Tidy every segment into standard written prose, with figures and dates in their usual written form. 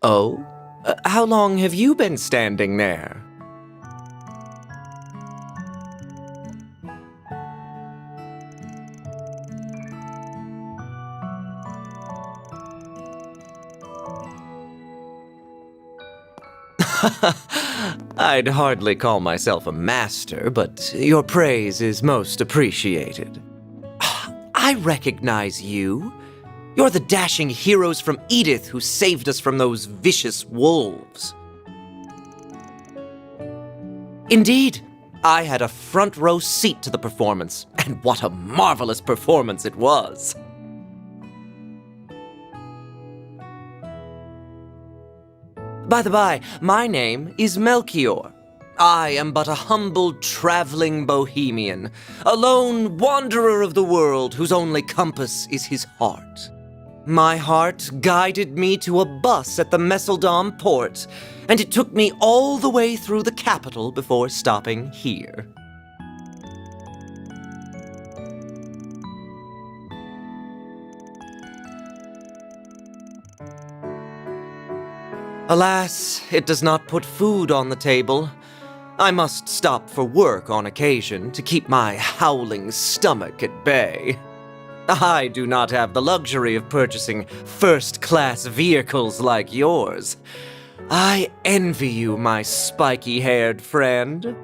Oh? How long have you been standing there? I'd hardly call myself a master, but your praise is most appreciated. I recognize you. You're the dashing heroes from Edith who saved us from those vicious wolves. Indeed, I had a front row seat to the performance, and what a marvelous performance it was. By the by, my name is Melchior. I am but a humble traveling bohemian, a lone wanderer of the world whose only compass is his heart. My heart guided me to a bus at the Messeldom port, and it took me all the way through the capital before stopping here. Alas, it does not put food on the table. I must stop for work on occasion to keep my howling stomach at bay. I do not have the luxury of purchasing first-class vehicles like yours. I envy you, my spiky-haired friend.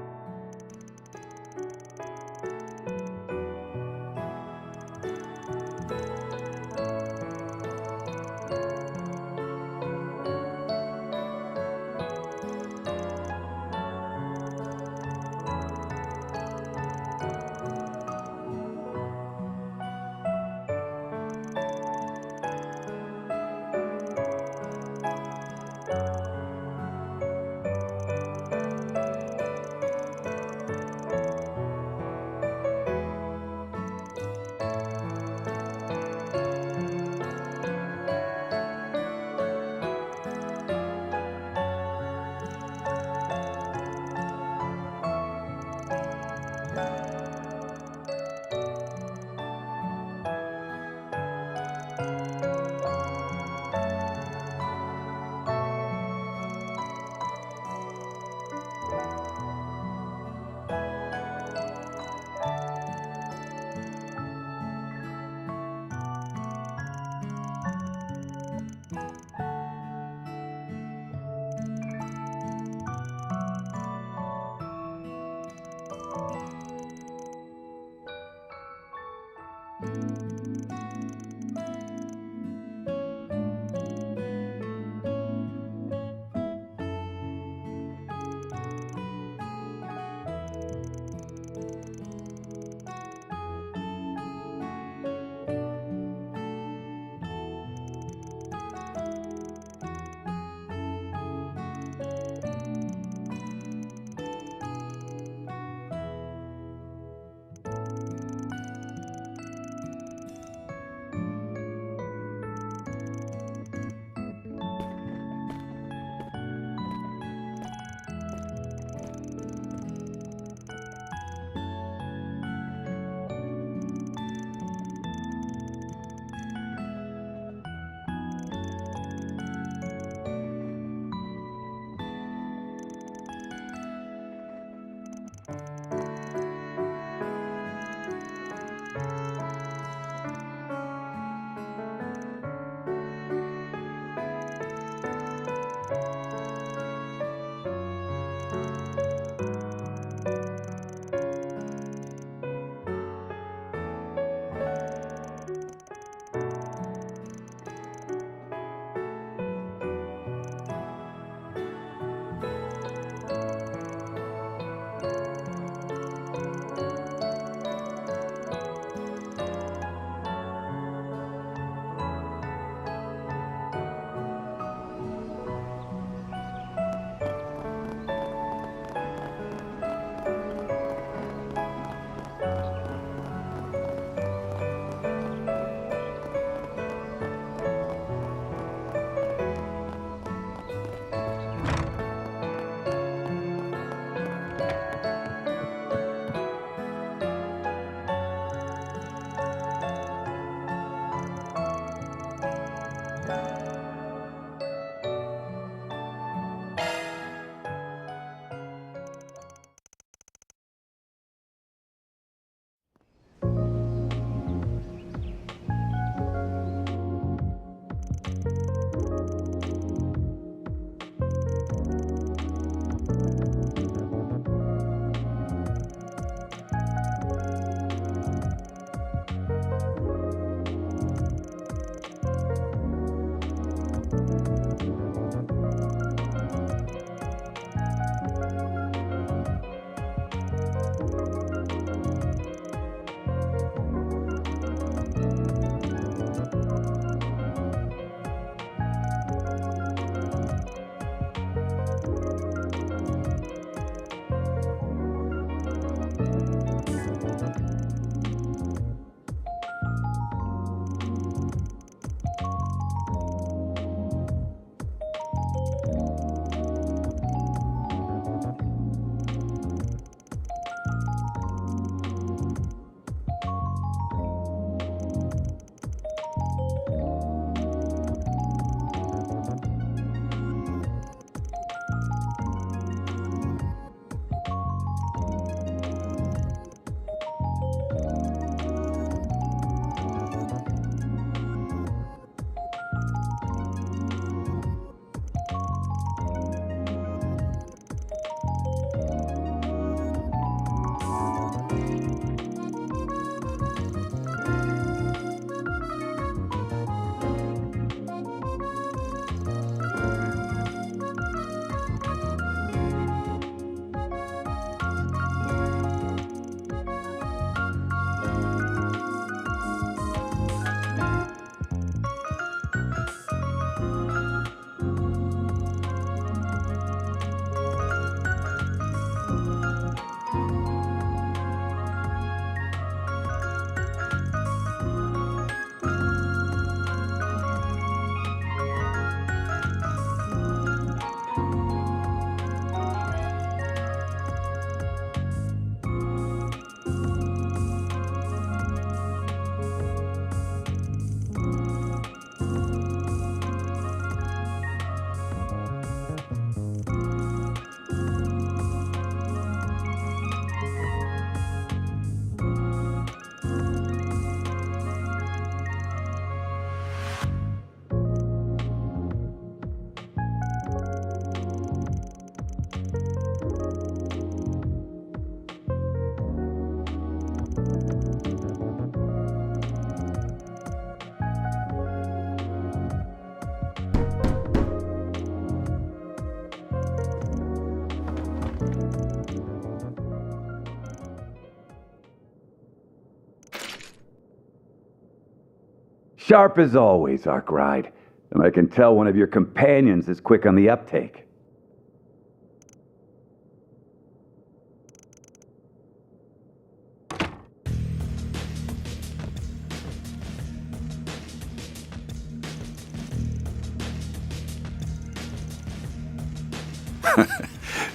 Sharp as always, Arkwright. And I can tell one of your companions is quick on the uptake.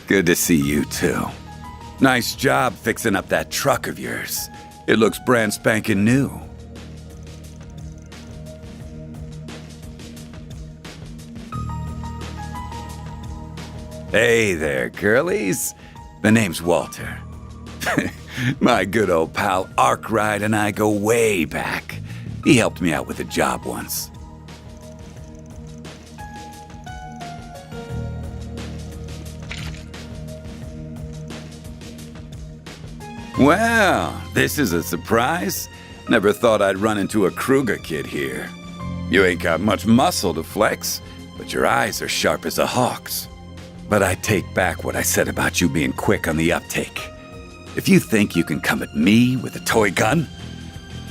Good to see you, too. Nice job fixing up that truck of yours. It looks brand spanking new. Hey there, girlies. The name's Walter. My good old pal Arkwright and I go way back. He helped me out with a job once. Well, this is a surprise. Never thought I'd run into a Kruger kid here. You ain't got much muscle to flex, but your eyes are sharp as a hawk's. But I take back what I said about you being quick on the uptake. If you think you can come at me with a toy gun,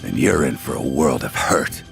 then you're in for a world of hurt.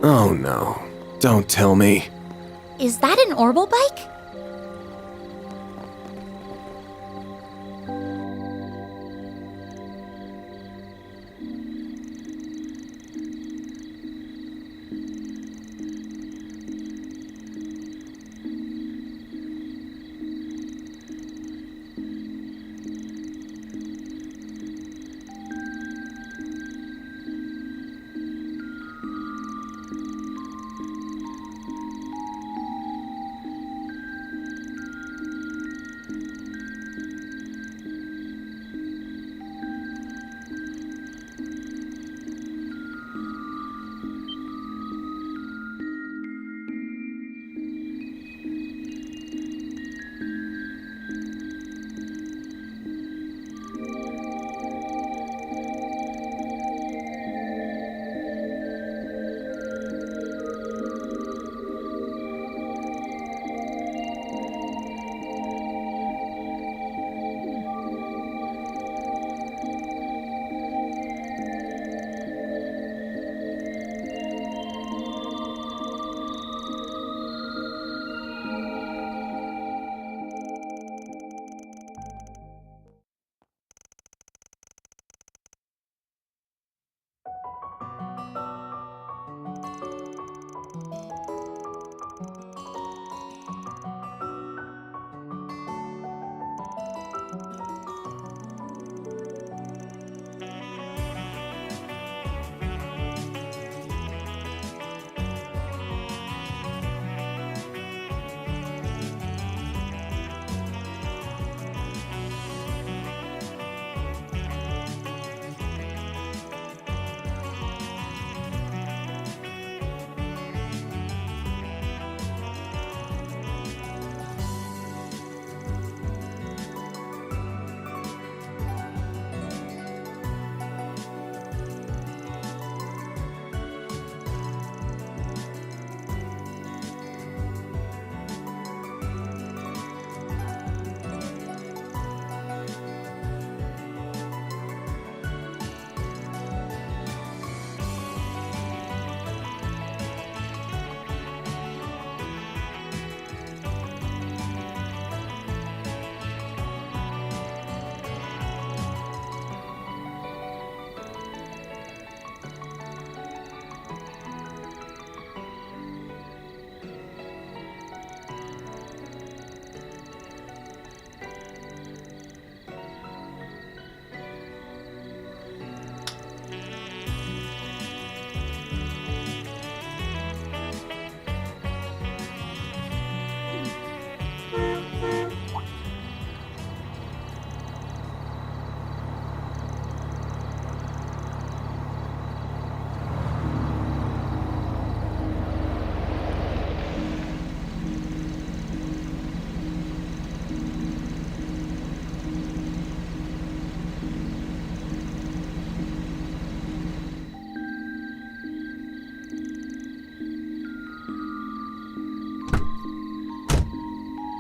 Oh no. Don't tell me. Is that an Orbital bike?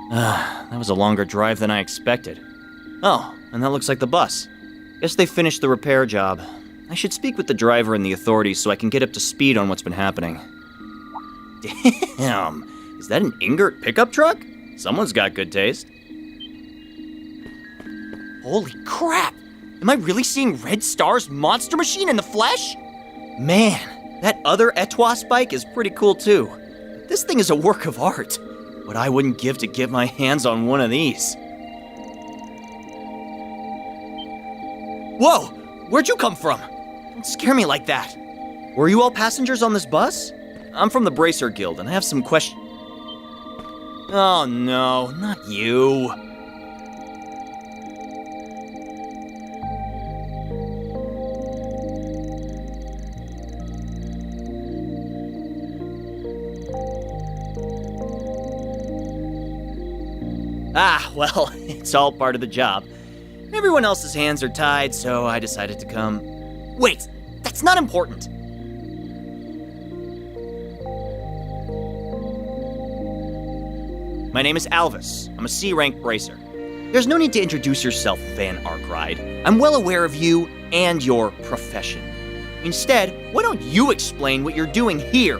That was a longer drive than I expected. Oh, and that looks like the bus. Guess they finished the repair job. I should speak with the driver and the authorities so I can get up to speed on what's been happening. Damn, is that an Ingert pickup truck? Someone's got good taste. Holy crap! Am I really seeing Red Star's monster machine in the flesh? Man, that other Etwas bike is pretty cool too. This thing is a work of art. What I wouldn't give to get my hands on one of these. Whoa! Where'd you come from? Don't scare me like that. Were you all passengers on this bus? I'm from the Bracer Guild, and I have some questions. Oh no, not you. Ah, well, it's all part of the job. Everyone else's hands are tied, so I decided to come. Wait, that's not important. My name is Alvis. I'm a C-rank bracer. There's no need to introduce yourself, Van Arkride. I'm well aware of you and your profession. Instead, why don't you explain what you're doing here,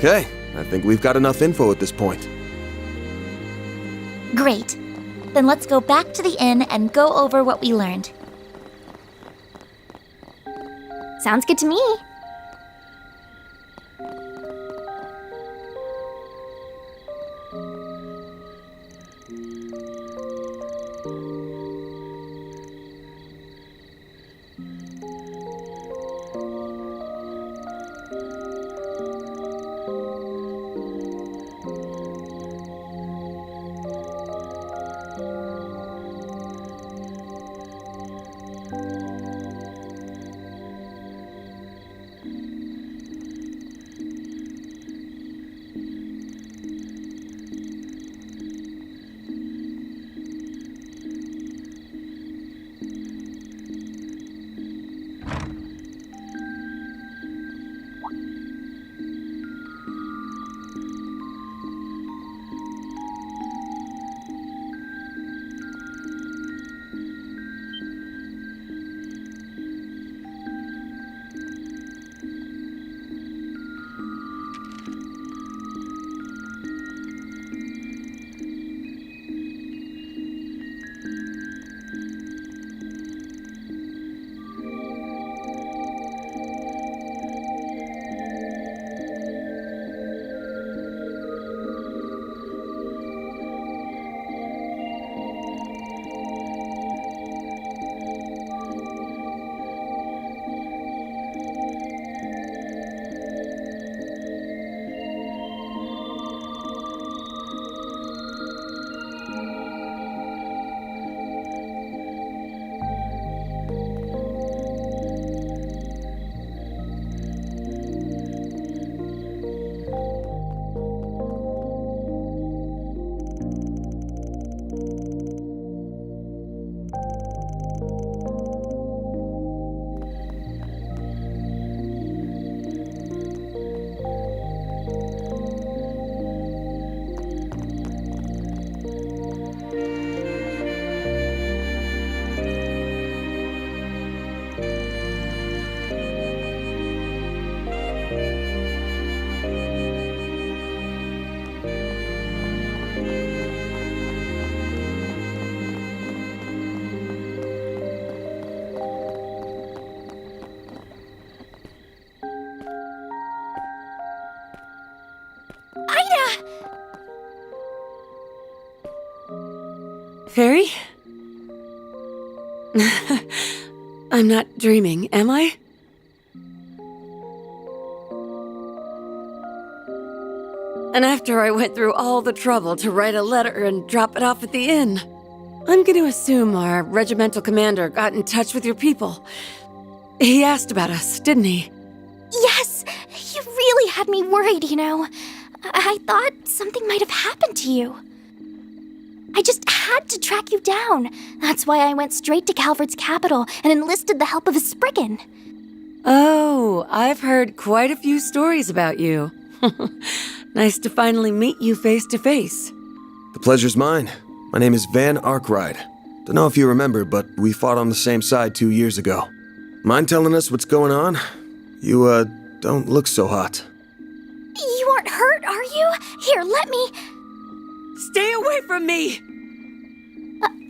Okay, I think we've got enough info at this point. Great. Then let's go back to the inn and go over what we learned. Sounds good to me. Fairy? I'm not dreaming, am I? And after I went through all the trouble to write a letter and drop it off at the inn, I'm going to assume our regimental commander got in touch with your people. He asked about us, didn't he? Yes! You really had me worried, you know. I thought something might have happened to you. I just had to track you down. That's why I went straight to Calvert's capital and enlisted the help of a Spriggan. Oh, I've heard quite a few stories about you. Nice to finally meet you face to face. The pleasure's mine. My name is Van Arkwright. Don't know if you remember, but we fought on the same side 2 years ago. Mind telling us what's going on? You, don't look so hot. You aren't hurt, are you? Here, let me... Stay away from me!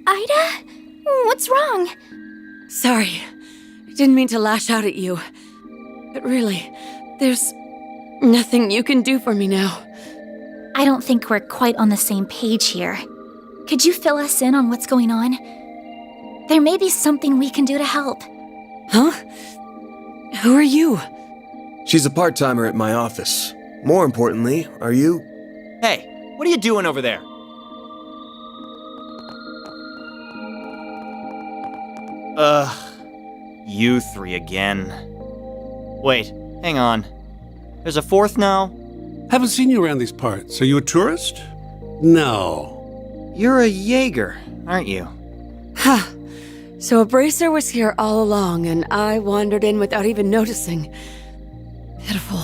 Aida? What's wrong? Sorry. I didn't mean to lash out at you. But really, there's nothing you can do for me now. I don't think we're quite on the same page here. Could you fill us in on what's going on? There may be something we can do to help. Huh? Who are you? She's a part-timer at my office. More importantly, are you? Hey, what are you doing over there? You three again. Wait, hang on. There's a fourth now? Haven't seen you around these parts. Are you a tourist? No. You're a Jaeger, aren't you? Ha! So a bracer was here all along, and I wandered in without even noticing. Pitiful.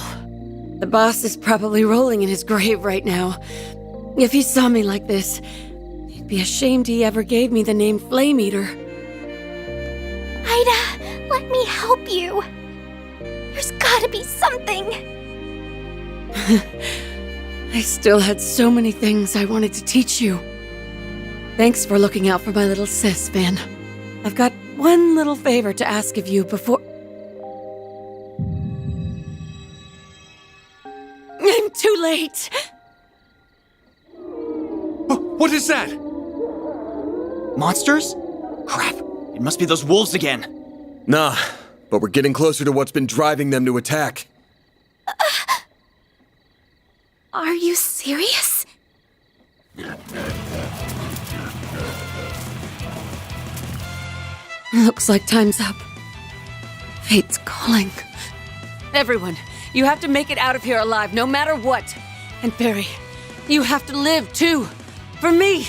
The boss is probably rolling in his grave right now. If he saw me like this, he'd be ashamed he ever gave me the name Flame Eater. Aida, let me help you. There's gotta be something. I still had so many things I wanted to teach you. Thanks for looking out for my little sis, Van. I've got one little favor to ask of you before... I'm too late! What is that? Monsters? Crap, it must be those wolves again. Nah, but we're getting closer to what's been driving them to attack. Are you serious? Looks like time's up. Fate's calling. Everyone, you have to make it out of here alive, no matter what. And Barry, you have to live, too. For me.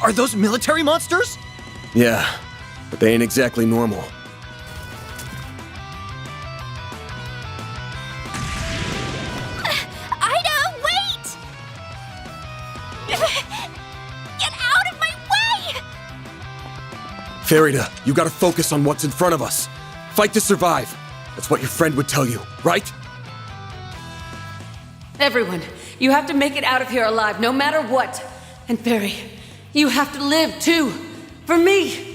Are those military monsters? Yeah, but they ain't exactly normal. Aida, wait! Get out of my way! Farida, you gotta focus on what's in front of us. Fight to survive. That's what your friend would tell you, right? Everyone, you have to make it out of here alive, no matter what. And Barry, you have to live, too. For me.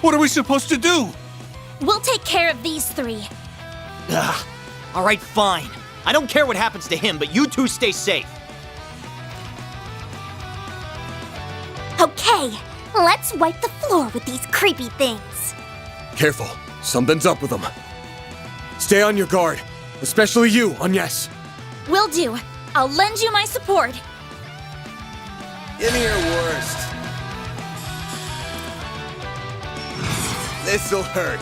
What are we supposed to do? We'll take care of these three. Ugh. All right, fine. I don't care what happens to him, but you two stay safe. Okay, let's wipe the floor with these creepy things. Careful, something's up with them. Stay on your guard, especially you, Agnes. Will do. I'll lend you my support. Give me your worst. This'll hurt.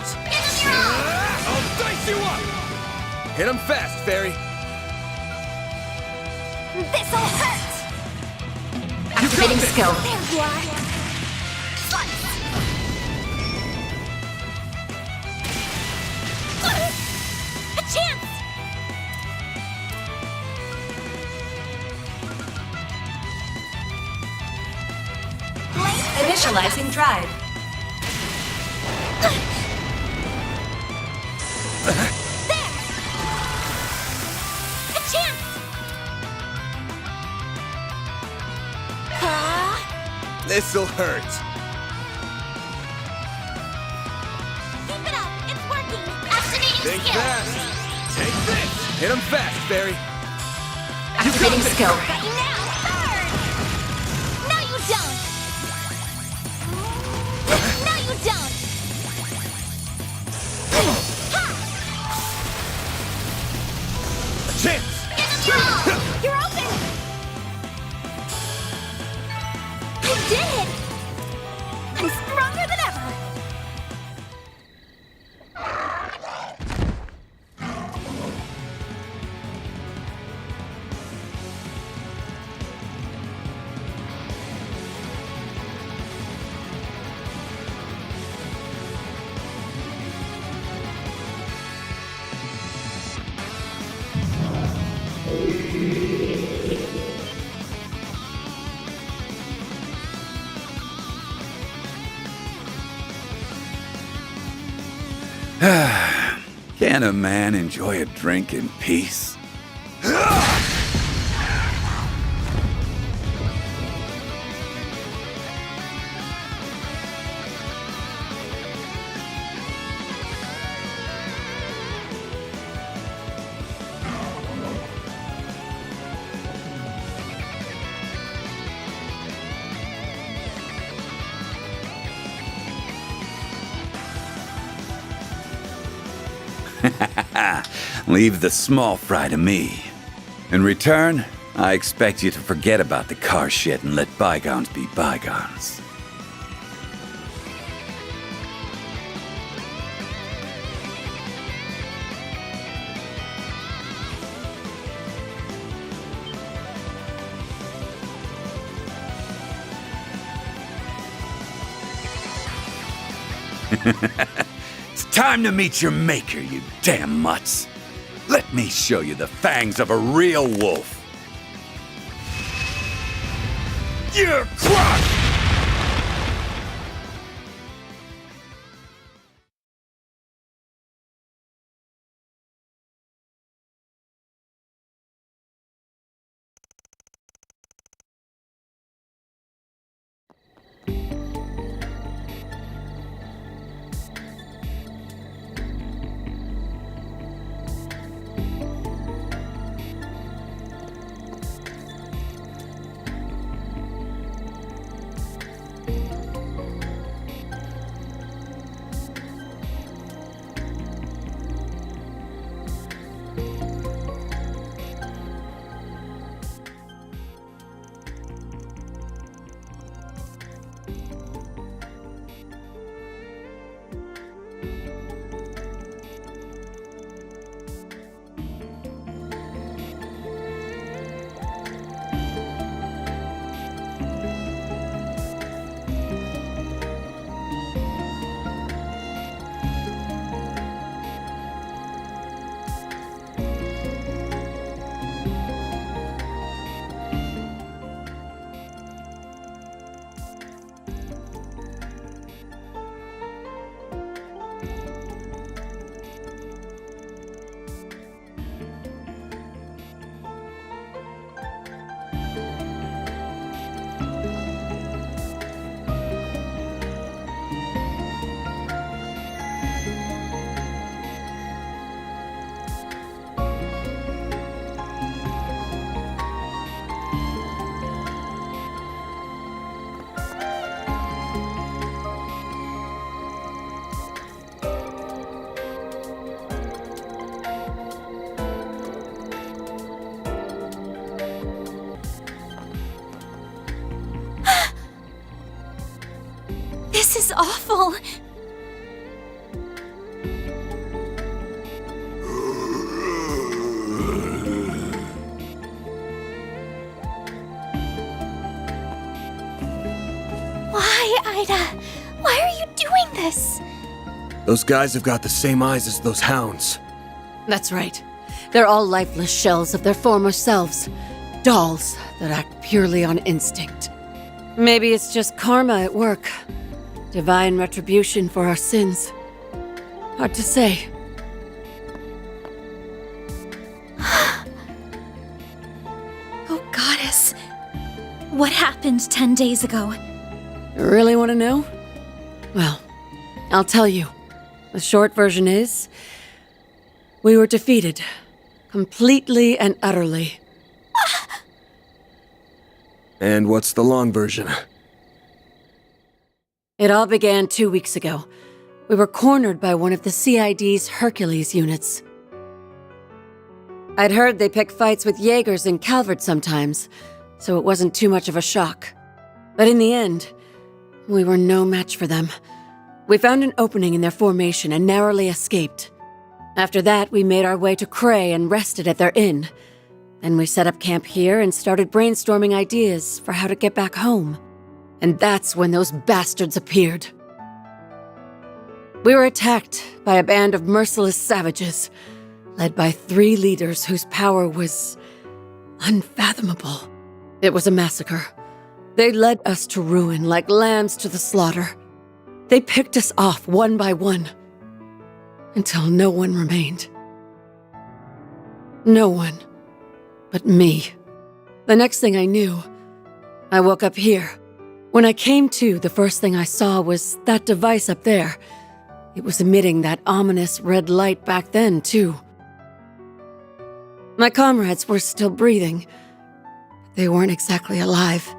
I'll dice you up! Hit him fast, Fairy. This'll hurt! Activating skill. There you are. A chance! Initializing drive. A chance! This'll hurt. Keep it up! It's working! Activating Think skill! fast. Take this. Hit him fast, Barry. Activating skill. Got you now! Burn! No, you don't! No, you don't! Chance. Give him your all! You're open! I did it! I'm stronger than ever! Can a man enjoy a drink in peace? Leave the small fry to me. In return, I expect you to forget about the car shit and let bygones be bygones. It's time to meet your maker, you damn mutts. Let me show you the fangs of a real wolf. You're crushed! This is awful. Why, Aida? Why are you doing this? Those guys have got the same eyes as those hounds. That's right. They're all lifeless shells of their former selves. Dolls that act purely on instinct. Maybe it's just karma at work. Divine retribution for our sins. Hard to say. Oh, Goddess. What happened 10 days ago? You really want to know? Well, I'll tell you. The short version is, we were defeated. Completely and utterly. And what's the long version? It all began 2 weeks ago. We were cornered by one of the CID's Hercules units. I'd heard they pick fights with Jaegers in Calvert sometimes, so it wasn't too much of a shock. But in the end, we were no match for them. We found an opening in their formation and narrowly escaped. After that, we made our way to Creil and rested at their inn. Then we set up camp here and started brainstorming ideas for how to get back home. And that's when those bastards appeared. We were attacked by a band of merciless savages, led by 3 leaders whose power was unfathomable. It was a massacre. They led us to ruin like lambs to the slaughter. They picked us off one by one, until no one remained. No one but me. The next thing I knew, I woke up here. When I came to, the first thing I saw was that device up there. It was emitting that ominous red light back then, too. My comrades were still breathing. They weren't exactly alive.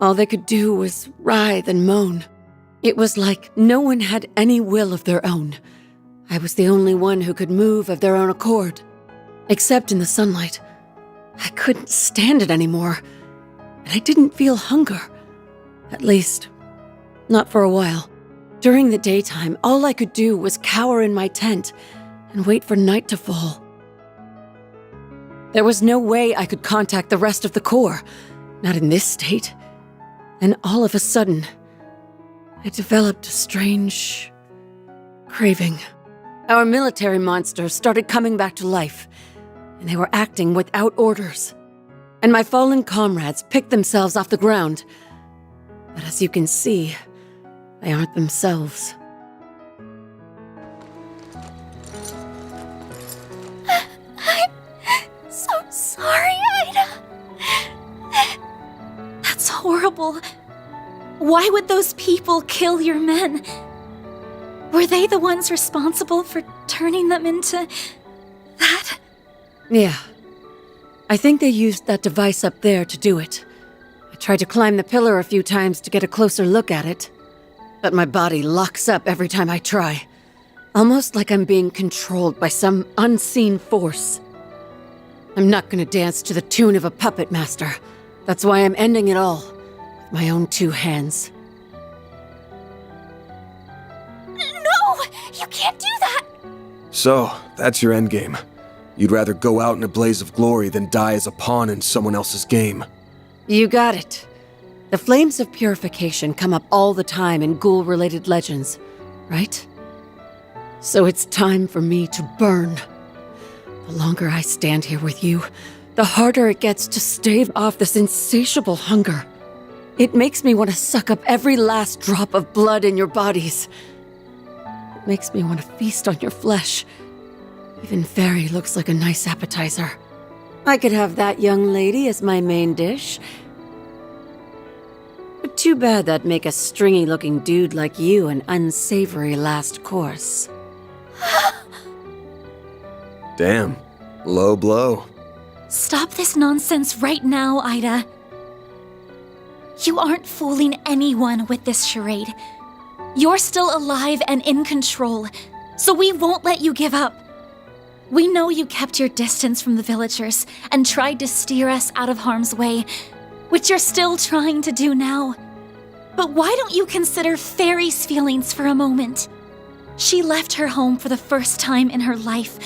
All they could do was writhe and moan. It was like no one had any will of their own. I was the only one who could move of their own accord. Except in the sunlight. I couldn't stand it anymore. And I didn't feel hunger. At least, not for a while. During the daytime, all I could do was cower in my tent and wait for night to fall. There was no way I could contact the rest of the Corps, not in this state. And all of a sudden, I developed a strange craving. Our military monsters started coming back to life, and they were acting without orders. And my fallen comrades picked themselves off the ground. But as you can see, they aren't themselves. I'm so sorry, Aida. That's horrible. Why would those people kill your men? Were they the ones responsible for turning them into that? Yeah. I think they used that device up there to do it. I tried to climb the pillar a few times to get a closer look at it, but my body locks up every time I try. Almost like I'm being controlled by some unseen force. I'm not gonna dance to the tune of a puppet master. That's why I'm ending it all. With my own 2 hands. No! You can't do that! So, that's your endgame. You'd rather go out in a blaze of glory than die as a pawn in someone else's game. You got it. The flames of purification come up all the time in Ghoul-related legends, right? So it's time for me to burn. The longer I stand here with you, the harder it gets to stave off this insatiable hunger. It makes me want to suck up every last drop of blood in your bodies. It makes me want to feast on your flesh. Even Fairy looks like a nice appetizer. I could have that young lady as my main dish. But too bad that'd make a stringy-looking dude like you an unsavory last course. Damn. Low blow. Stop this nonsense right now, Aida. You aren't fooling anyone with this charade. You're still alive and in control, so we won't let you give up. We know you kept your distance from the villagers and tried to steer us out of harm's way, which you're still trying to do now. But why don't you consider Fairy's feelings for a moment? She left her home for the first time in her life,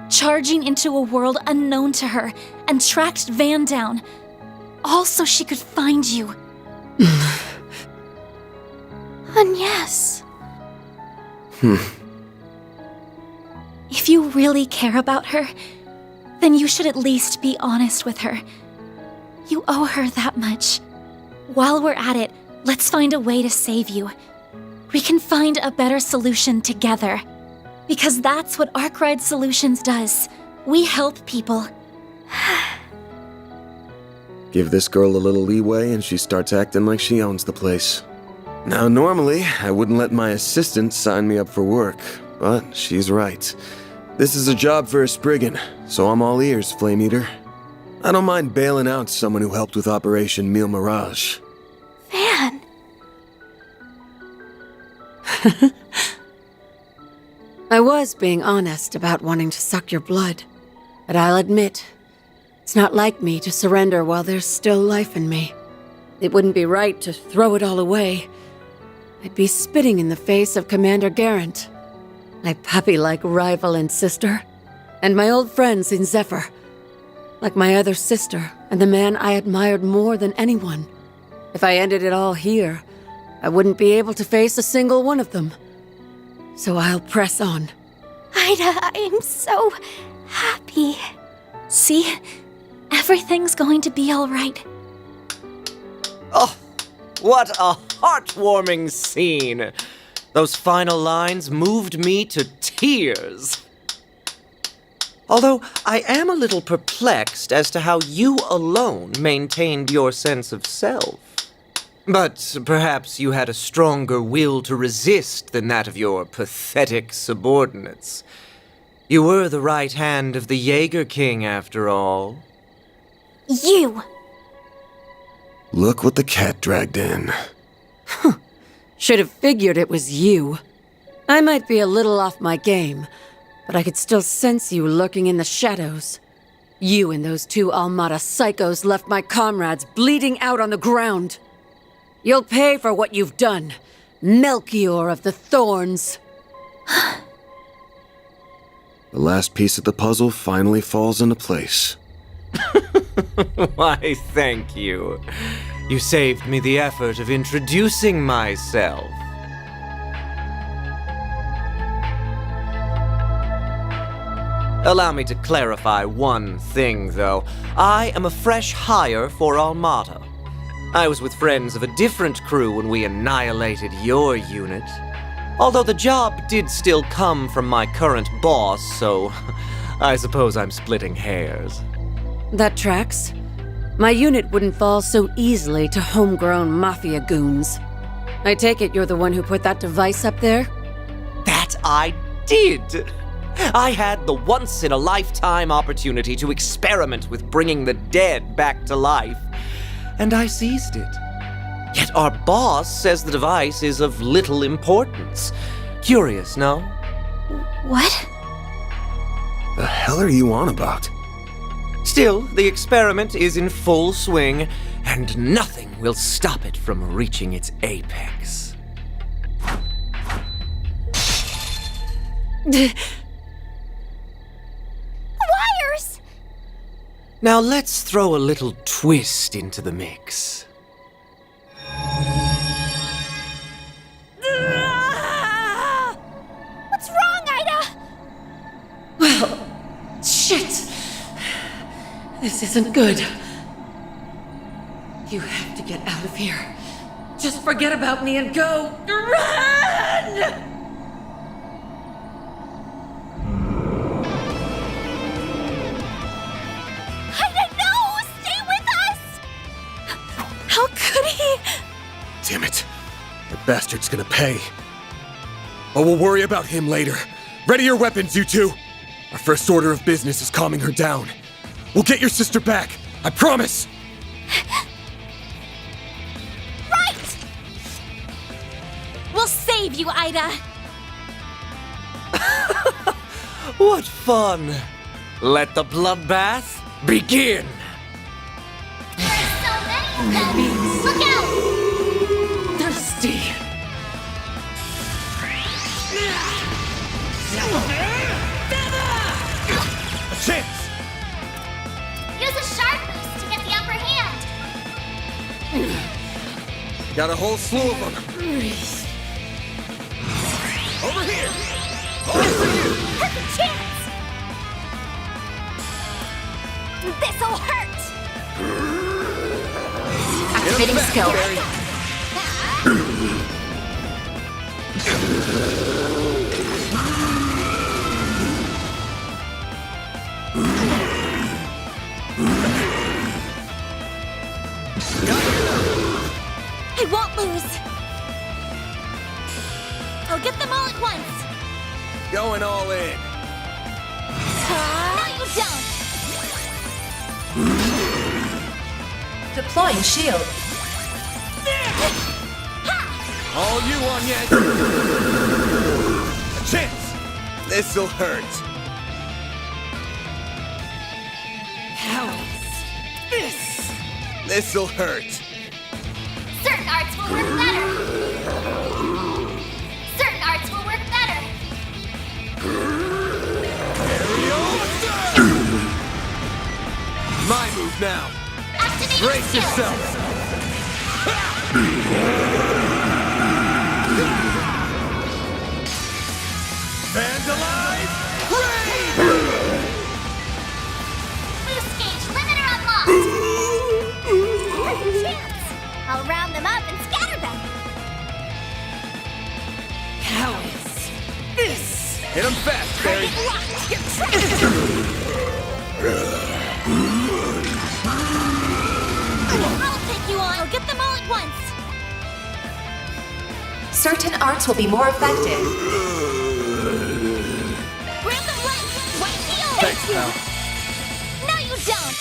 charging into a world unknown to her, and tracked Van down, all so she could find you. And yes. If you really care about her, then you should at least be honest with her. You owe her that much. While we're at it, let's find a way to save you. We can find a better solution together. Because that's what Arkwright Solutions does. We help people. Give this girl a little leeway and she starts acting like she owns the place. Now, normally, I wouldn't let my assistant sign me up for work, but she's right. This is a job for a Spriggan, so I'm all ears, Flame Eater. I don't mind bailing out someone who helped with Operation Mille Mirage. Van. I was being honest about wanting to suck your blood, but I'll admit, it's not like me to surrender while there's still life in me. It wouldn't be right to throw it all away. I'd be spitting in the face of Commander Garant, my puppy-like rival and sister, and my old friends in Zephyr, like my other sister and the man I admired more than anyone. If I ended it all here, I wouldn't be able to face a single one of them. So I'll press on. Aida, I'm so happy. See? Everything's going to be all right. Oh, what a heartwarming scene! Those final lines moved me to tears. Although I am a little perplexed as to how you alone maintained your sense of self. But perhaps you had a stronger will to resist than that of your pathetic subordinates. You were the right hand of the Jaeger King, after all. You. Look what the cat dragged in. Should have figured it was you. I might be a little off my game, but I could still sense you lurking in the shadows. You and those two Almada psychos left my comrades bleeding out on the ground. You'll pay for what you've done, Melchior of the Thorns. The last piece of the puzzle finally falls into place. Why, thank you. You saved me the effort of introducing myself. Allow me to clarify one thing, though. I am a fresh hire for Almada. I was with friends of a different crew when we annihilated your unit. Although the job did still come from my current boss, so I suppose I'm splitting hairs. That tracks. My unit wouldn't fall so easily to homegrown mafia goons. I take it you're the one who put that device up there? That I did! I had the once-in-a-lifetime opportunity to experiment with bringing the dead back to life, and I seized it. Yet our boss says the device is of little importance. Curious, no? What? The hell are you on about? Still, the experiment is in full swing, and nothing will stop it from reaching its apex. Wires! Now let's throw a little twist into the mix. What's wrong, Aida? Shit! This isn't good. You have to get out of here. Just forget about me and go. Run! Aida, no! Stay with us! How could he? Damn it. That bastard's gonna pay. But we'll worry about him later. Ready your weapons, you two! Our first order of business is calming her down. We'll get your sister back, I promise! Right! We'll save you, Aida! What fun! Let the bloodbath begin! There's so many of them! Look out! Thirsty! A chance! Use a sharp boost to get the upper hand. Got a whole slew of them. Over here! Over for you! Perfect chance! This'll hurt! Activating skill. I won't lose! Going all in. No, you don't! Deploying shield. All you on yet? A chance. This'll hurt. This'll hurt. Certain arts will work better! Certain arts will work better! My move now. Activating Brace skill. yourself. Vandalize! Creil! Boost gauge limiter unlocked! Perfect chance! I'll round them up and scatter them! Hit him fast, Barry. Target locked! You're trapped! I'll take you on! I'll get them all at once! Certain arts will be more effective. Grab them left! White field! Thanks, pal. No, you don't!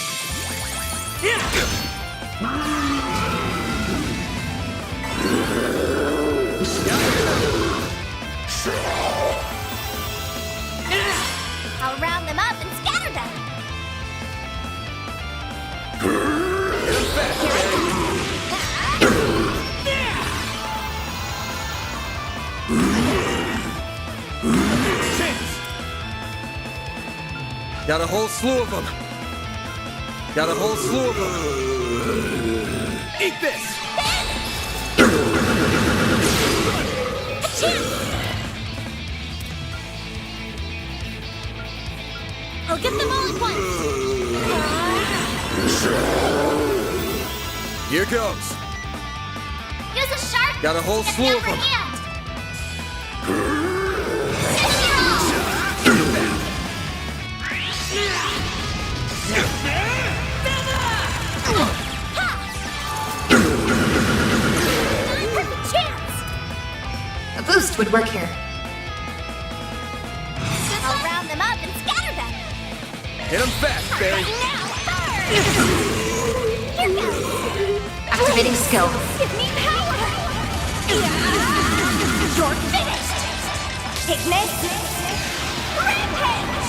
I'll round them up and scatter them! Hit him fast, Barry. Chance. Got a whole slew of them. Got a whole slew of them. Eat this! I'll get them all at once! Here goes. Use a sharp Got a whole to get slew the of upper them. hand. Perfect chance! A boost would work here. I'll round them up and scatter them! Hit him fast, Barry. Now, fire! Here goes! Activating skill. Give me power! You're finished! Ignite! Rampage!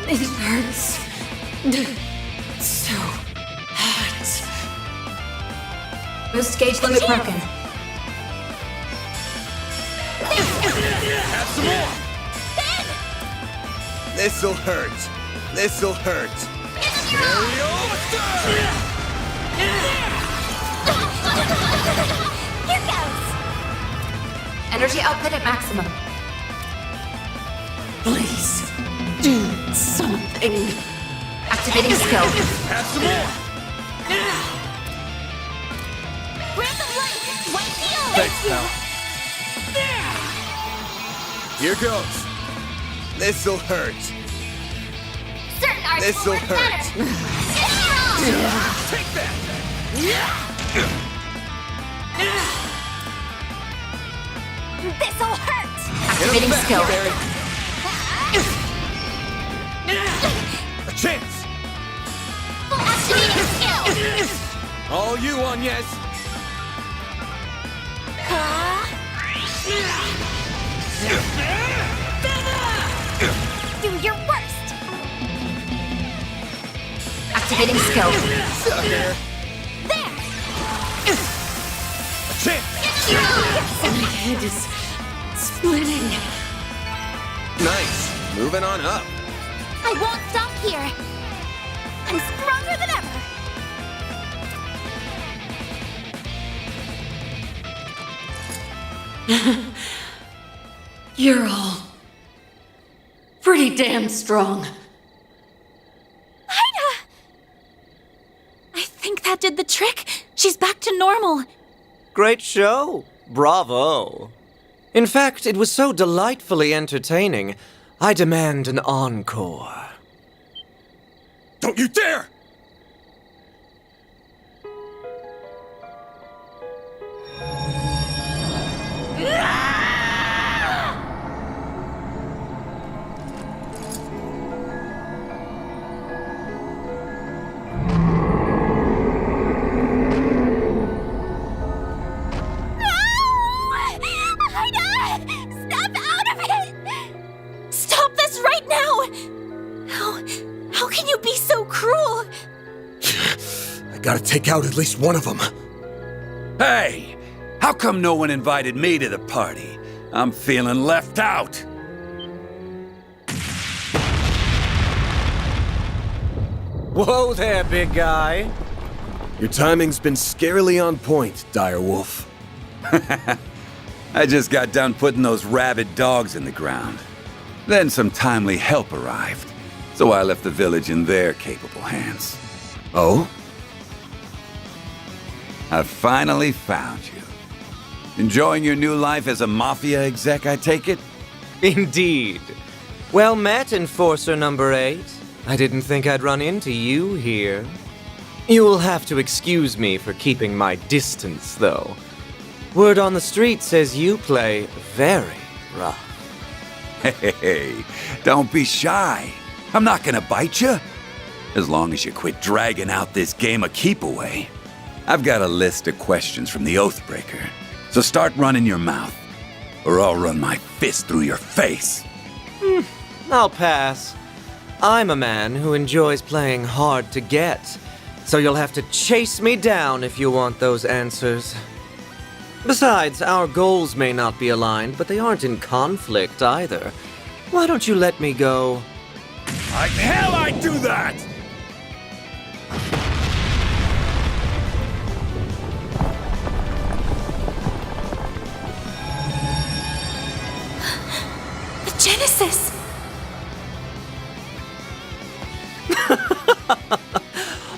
It hurts. So hot. Boost gauge limit broken. Have some more. This'll hurt. This'll hurt. Here goes! Energy output at maximum. Please, do something. Activating skill. Have some more. Grab them light! White field! Thanks, pal. Here goes. This'll hurt. Certain arts This'll will work hurt. better! Take that. This'll hurt! Hit him Activating fast, skill. Barry. A chance. Activating skill! All you on yes. Do your worst! Activating skill. Sucker. There! A chance. My head is splitting. Nice. Moving on up. I won't stop here! I'm stronger than ever! You're all pretty damn strong. Aida! I think that did the trick. She's back to normal. Great show. Bravo. In fact, it was so delightfully entertaining, I demand an encore. Don't you dare! Ah! Gotta take out at least one of them. Hey! How come no one invited me to the party? I'm feeling left out. Whoa there, big guy. Your timing's been scarily on point, Direwolf. I just got done putting those rabid dogs in the ground. Then some timely help arrived, so I left the village in their capable hands. Oh? I finally found you. Enjoying your new life as a mafia exec, I take it? Indeed. Well met, Enforcer number 8. I didn't think I'd run into you here. You'll have to excuse me for keeping my distance, though. Word on the street says you play very rough. Hey, don't be shy. I'm not gonna bite you. As long as you quit dragging out this game of keep away. I've got a list of questions from the Oathbreaker, so start running your mouth, or I'll run my fist through your face. I'll pass. I'm a man who enjoys playing hard to get, so you'll have to chase me down if you want those answers. Besides, our goals may not be aligned, but they aren't in conflict either. Why don't you let me go? Like hell I'd do that! The Genesis!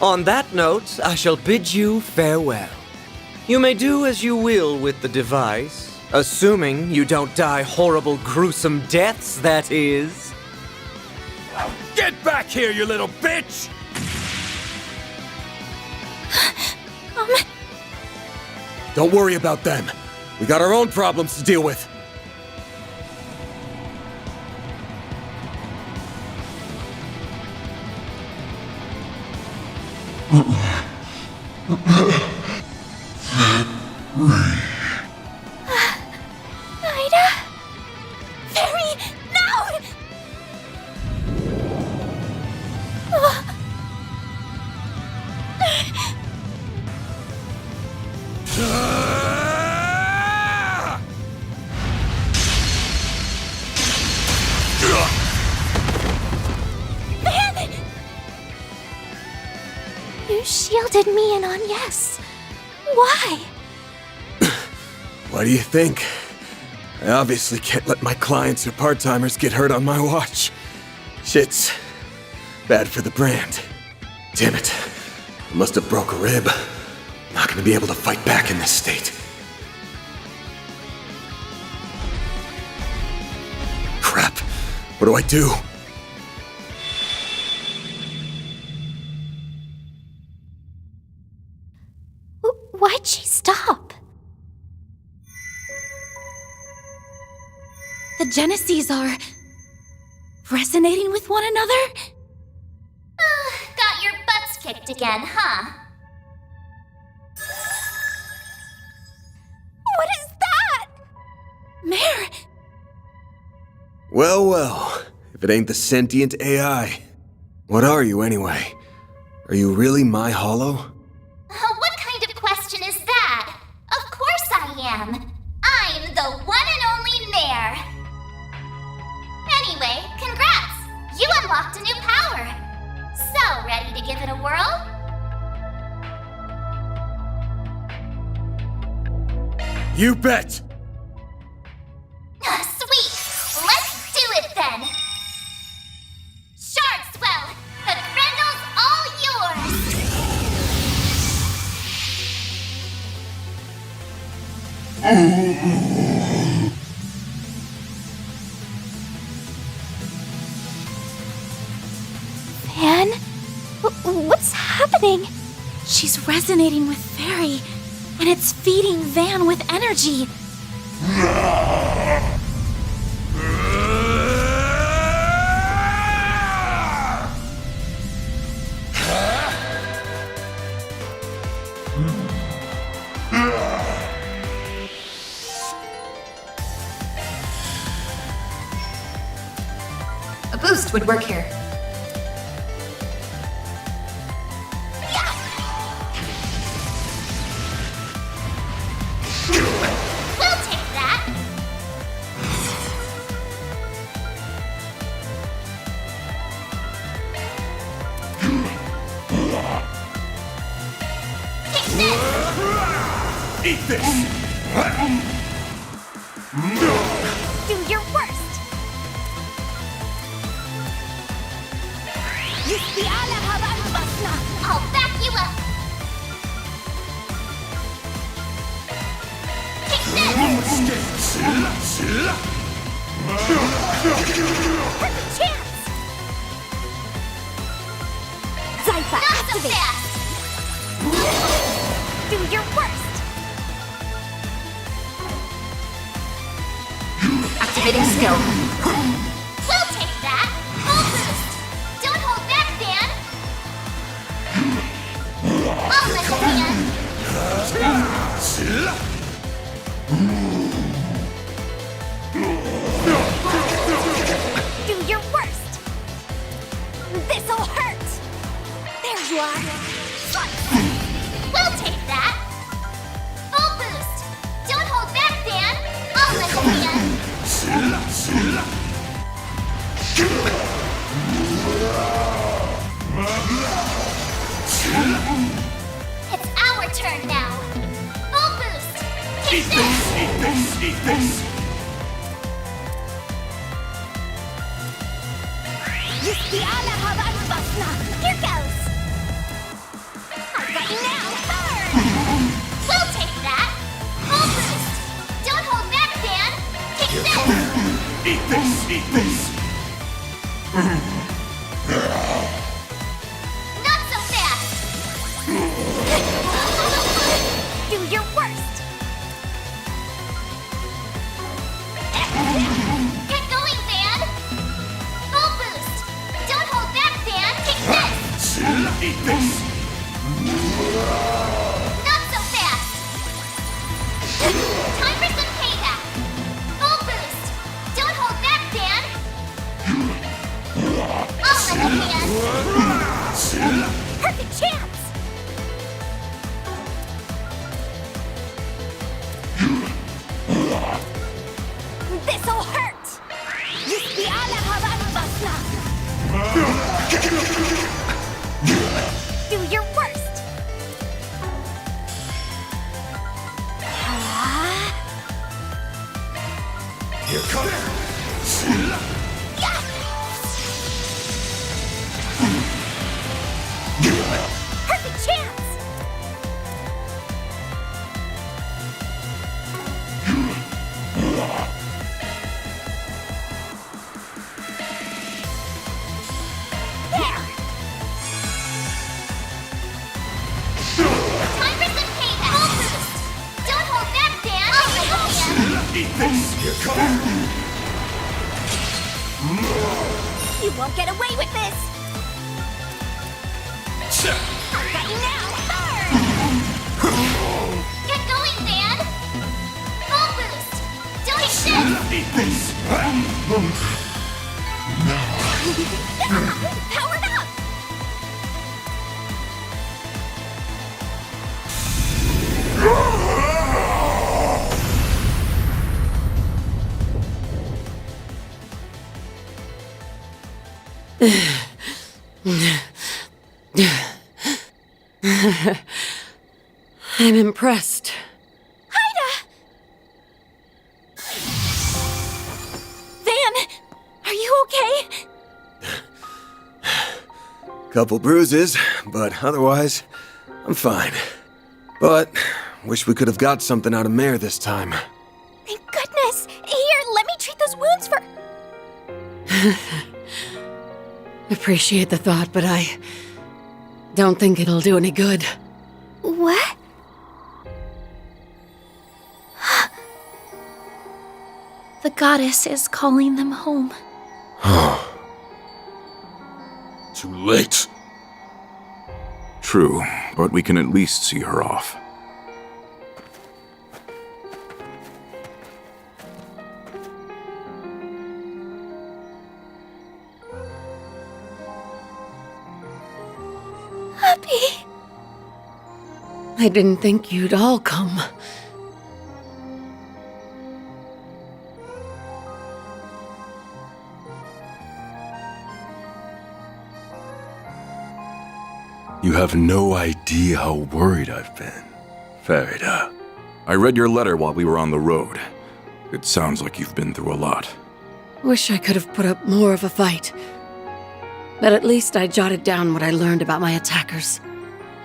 On that note, I shall bid you farewell. You may do as you will with the device, assuming you don't die horrible, gruesome deaths, that is. Get back here, you little bitch! Don't worry about them. We got our own problems to deal with. Aida? Fairy, no! You shielded me and Agnes. Why? Why do you think? I obviously can't let my clients or part-timers get hurt on my watch. Shit's bad for the brand. Damn it. I must have broke a rib. Not gonna be able to fight back in this state. Crap. What do I do? Why'd she stop? The Geneses are resonating with one another? Got your butts kicked again, huh? What is that? Mare! Well, well. If it ain't the sentient AI. What are you, anyway? Are you really my hollow? What kind of question is that? Of course I am. I'm the one and only Mare. Anyway, congrats! You unlocked a new power. So, ready to give it a whirl? You bet! Sweet! Let's do it then! Shardswell! The Grendel's all yours! Van? What's happening? She's resonating with Fairy, and it's feeding Van with energy. A boost would work here. Do your worst! I'll back you up! Take this! Perfect chance! Zypha, not activate! So fast! Do your worst! Activating skill. We'll take that! Full boost! Don't hold back, Dan! I'll let you in! Do your worst! This'll hurt! There you are! We'll take that! Full boost! Don't hold back, Dan! I'll let you in! It's our turn now! Full boost! Take this! Here goes! I've got you now! Burn! We'll take that! Full boost! Don't hold back, Dan! Take this! Not so fast! Do your worst! Get going, Dan! Full boost! Don't hold back, Dan! Take this! Not so fast! Time for some payback! Full boost! Don't hold back, Dan! I'll let you in! Perfect chance! This'll hurt! Do your worst! Here comes. Perfect chance! There! Time for some payback! Full boost! Don't hold back, Dan! I'll let you in! Here comes. You won't get away with this! I've got you now! Burn! Get going, Dan! Full boost! Don't take this! Powered up! I'm impressed. Aida! Van, are you okay? Couple bruises, but otherwise, I'm fine. But, wish we could have got something out of Mare this time. Thank goodness! Here, let me treat those wounds for... Appreciate the thought, but I don't think it'll do any good. What? The goddess is calling them home. Too late. True, but we can at least see her off. Happy. I didn't think you'd all come. You have no idea how worried I've been, Farida. I read your letter while we were on the road. It sounds like you've been through a lot. Wish I could have put up more of a fight. But at least I jotted down what I learned about my attackers.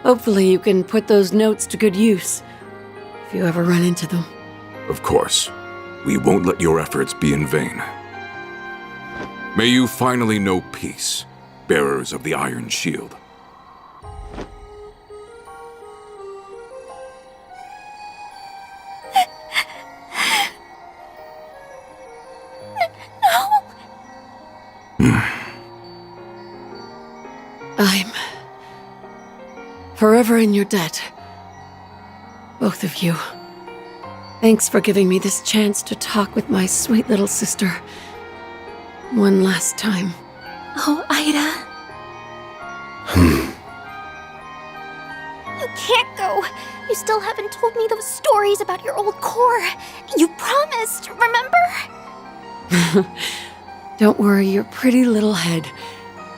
Hopefully you can put those notes to good use, if you ever run into them. Of course. We won't let your efforts be in vain. May you finally know peace, bearers of the Iron Shield. I'm forever in your debt. Both of you. Thanks for giving me this chance to talk with my sweet little sister. One last time. Oh, Aida. You can't go. You still haven't told me those stories about your old core. You promised, remember? Don't worry your pretty little head.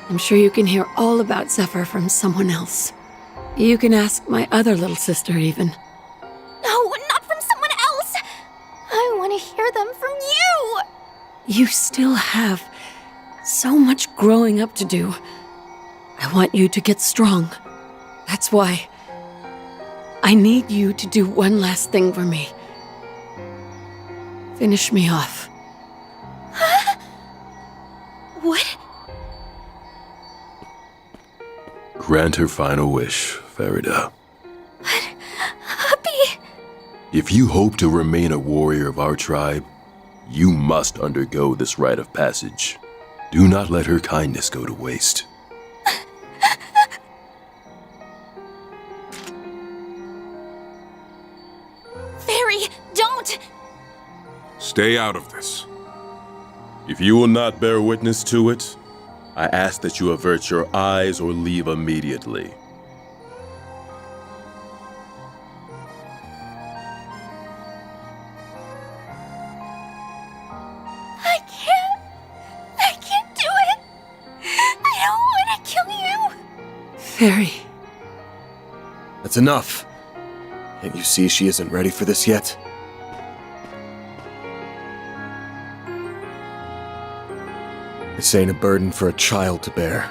I'm sure you can hear all about Zephyr from someone else. You can ask my other little sister, even. No, not from someone else. I want to hear them from you. You still have so much growing up to do. I want you to get strong. That's why I need you to do one last thing for me. Finish me off. What? Grant her final wish, Farida. Happy. If you hope to remain a warrior of our tribe, you must undergo this rite of passage. Do not let her kindness go to waste. Fairy, don't! Stay out of this. If you will not bear witness to it, I ask that you avert your eyes or leave immediately. I can't do it. I don't want to kill you. Fairy. That's enough. Can't you see she isn't ready for this yet? This ain't a burden for a child to bear.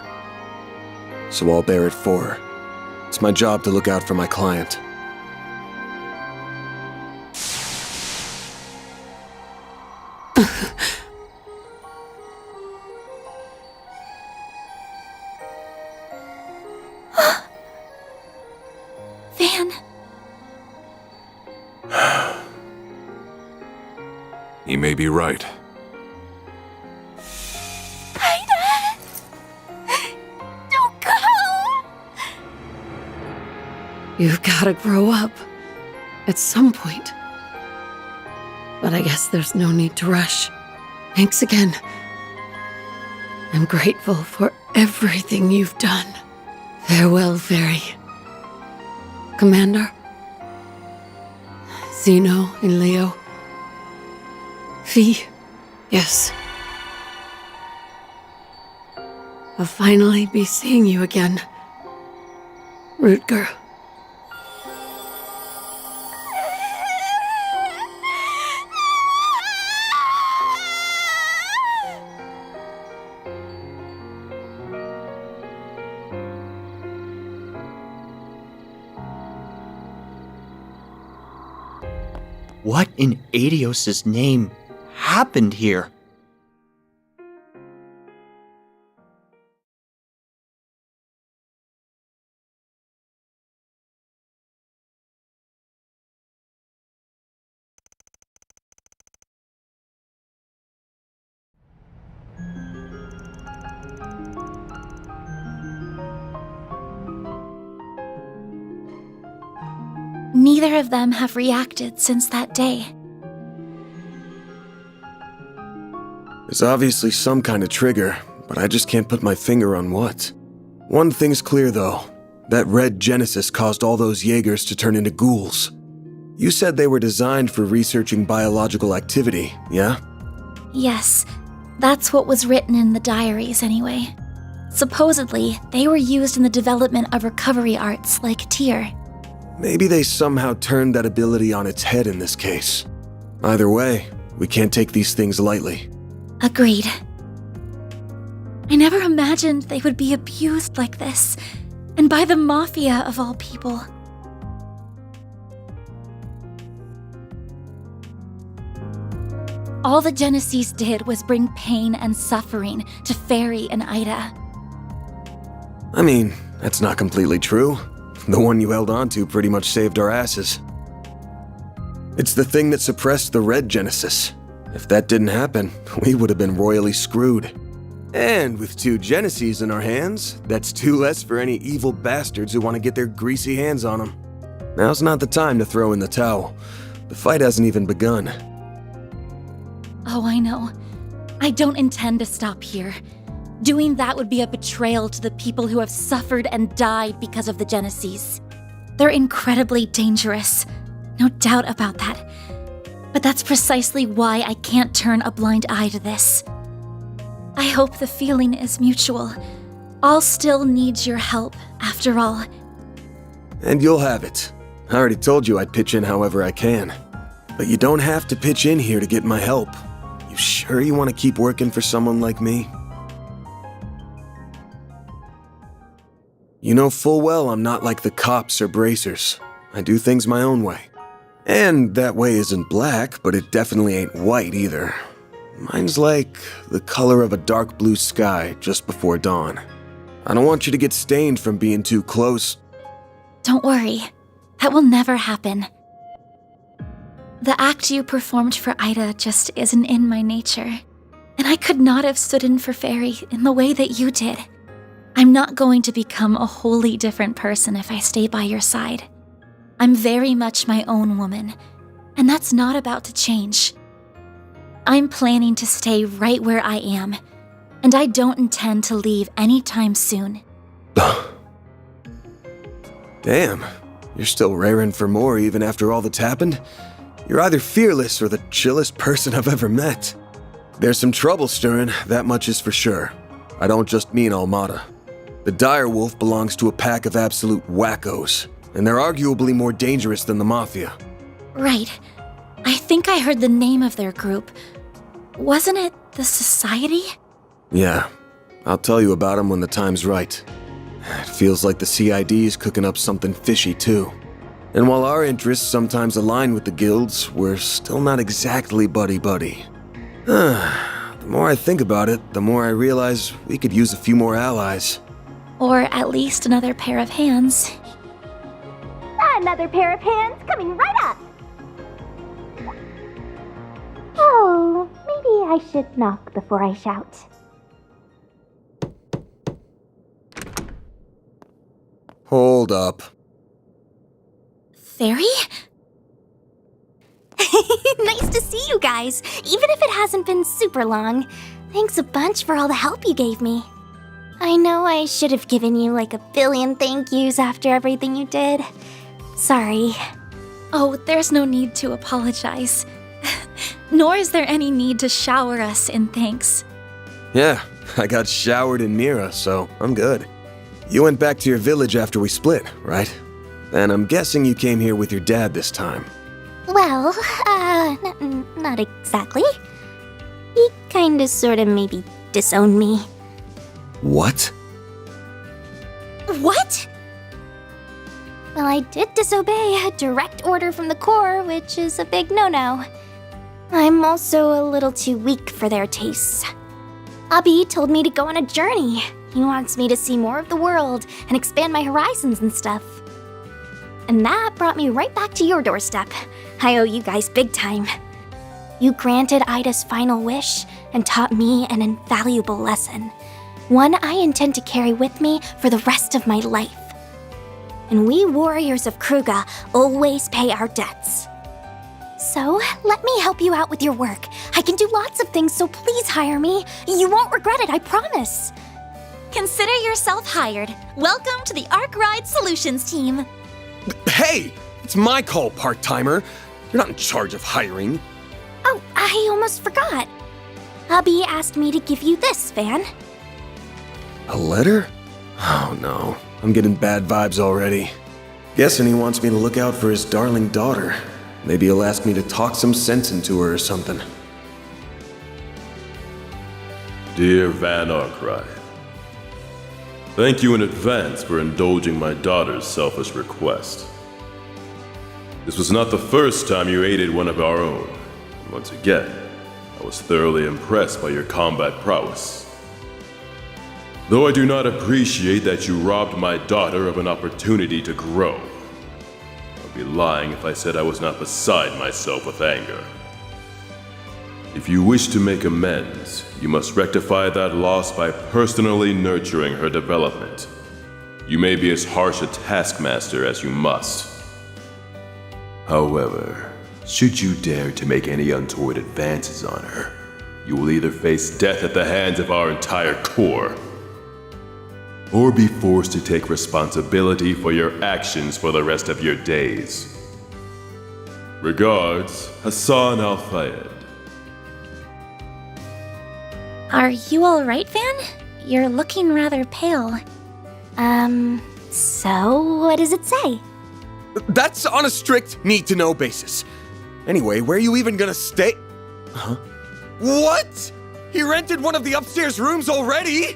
So I'll bear it for her. It's my job to look out for my client. Van. He may be right. Don't go. You've gotta grow up. At some point. But I guess there's no need to rush. Thanks again. I'm grateful for everything you've done. Farewell, Fairy. Commander? Zeno and Leo? Fee? Yes. I'll finally be seeing you again. Rutger. What in Aidios' name happened here? Neither of them have reacted since that day. There's obviously some kind of trigger, but I just can't put my finger on what. One thing's clear, though. That red Genesis caused all those Jaegers to turn into ghouls. You said they were designed for researching biological activity, yeah? Yes, that's what was written in the diaries anyway. Supposedly, they were used in the development of recovery arts like Tyr. Maybe they somehow turned that ability on its head in this case. Either way, we can't take these things lightly. Agreed. I never imagined they would be abused like this, and by the Mafia of all people. All the Genesees did was bring pain and suffering to Fairy and Aida. I mean, that's not completely true. The one you held on to pretty much saved our asses. It's the thing that suppressed the Red Genesis. If that didn't happen, we would have been royally screwed. And with 2 Genesees in our hands, that's 2 less for any evil bastards who want to get their greasy hands on them. Now's not the time to throw in the towel. The fight hasn't even begun. Oh, I know. I don't intend to stop here. Doing that would be a betrayal to the people who have suffered and died because of the Genesees. They're incredibly dangerous. No doubt about that. But that's precisely why I can't turn a blind eye to this. I hope the feeling is mutual. I'll still need your help, after all. And you'll have it. I already told you I'd pitch in however I can. But you don't have to pitch in here to get my help. You sure you want to keep working for someone like me? You know full well I'm not like the cops or bracers. I do things my own way. And that way isn't black, but it definitely ain't white either. Mine's like the color of a dark blue sky just before dawn. I don't want you to get stained from being too close. Don't worry. That will never happen. The act you performed for Aida just isn't in my nature. And I could not have stood in for Fairy in the way that you did. I'm not going to become a wholly different person if I stay by your side. I'm very much my own woman, and that's not about to change. I'm planning to stay right where I am, and I don't intend to leave anytime soon. Damn, you're still raring for more even after all that's happened? You're either fearless or the chillest person I've ever met. There's some trouble stirring, that much is for sure. I don't just mean Almada. The Direwolf belongs to a pack of absolute wackos, and they're arguably more dangerous than the Mafia. Right. I think I heard the name of their group. Wasn't it the Society? Yeah, I'll tell you about them when the time's right. It feels like the CID's cooking up something fishy too. And while our interests sometimes align with the guilds, we're still not exactly buddy-buddy. The more I think about it, the more I realize we could use a few more allies. Or at least another pair of hands. Another pair of hands coming right up! Oh, maybe I should knock before I shout. Hold up. Fairy? Nice to see you guys, even if it hasn't been super long. Thanks a bunch for all the help you gave me. I know I should have given you like a billion thank yous after everything you did. Sorry. Oh, there's no need to apologize. Nor is there any need to shower us in thanks. Yeah, I got showered in Mira, so I'm good. You went back to your village after we split, right? And I'm guessing you came here with your dad this time. Well, not exactly. He kinda sorta maybe disowned me. What? What? Well, I did disobey a direct order from the Corps, which is a big no-no. I'm also a little too weak for their tastes. Abi told me to go on a journey. He wants me to see more of the world and expand my horizons and stuff. And that brought me right back to your doorstep. I owe you guys big time. You granted Aida's final wish and taught me an invaluable lesson. One I intend to carry with me for the rest of my life. And we warriors of Kruga always pay our debts. So, let me help you out with your work. I can do lots of things, so please hire me. You won't regret it, I promise. Consider yourself hired. Welcome to the Arkwright Solutions team. Hey! It's my call, part-timer. You're not in charge of hiring. Oh, I almost forgot. Abi asked me to give you this, Van. A letter? Oh no, I'm getting bad vibes already. Guessing he wants me to look out for his darling daughter. Maybe he'll ask me to talk some sense into her or something. Dear Van Arkwright, thank you in advance for indulging my daughter's selfish request. This was not the first time you aided one of our own. And once again, I was thoroughly impressed by your combat prowess. Though I do not appreciate that you robbed my daughter of an opportunity to grow, I'd be lying if I said I was not beside myself with anger. If you wish to make amends, you must rectify that loss by personally nurturing her development. You may be as harsh a taskmaster as you must. However, should you dare to make any untoward advances on her, you will either face death at the hands of our entire corps, or be forced to take responsibility for your actions for the rest of your days. Regards, Hassan Al-Fayed. Are you alright, Van? You're looking rather pale. So what does it say? That's on a strict need-to-know basis. Anyway, where are you even gonna stay? Huh? What? He rented one of the upstairs rooms already?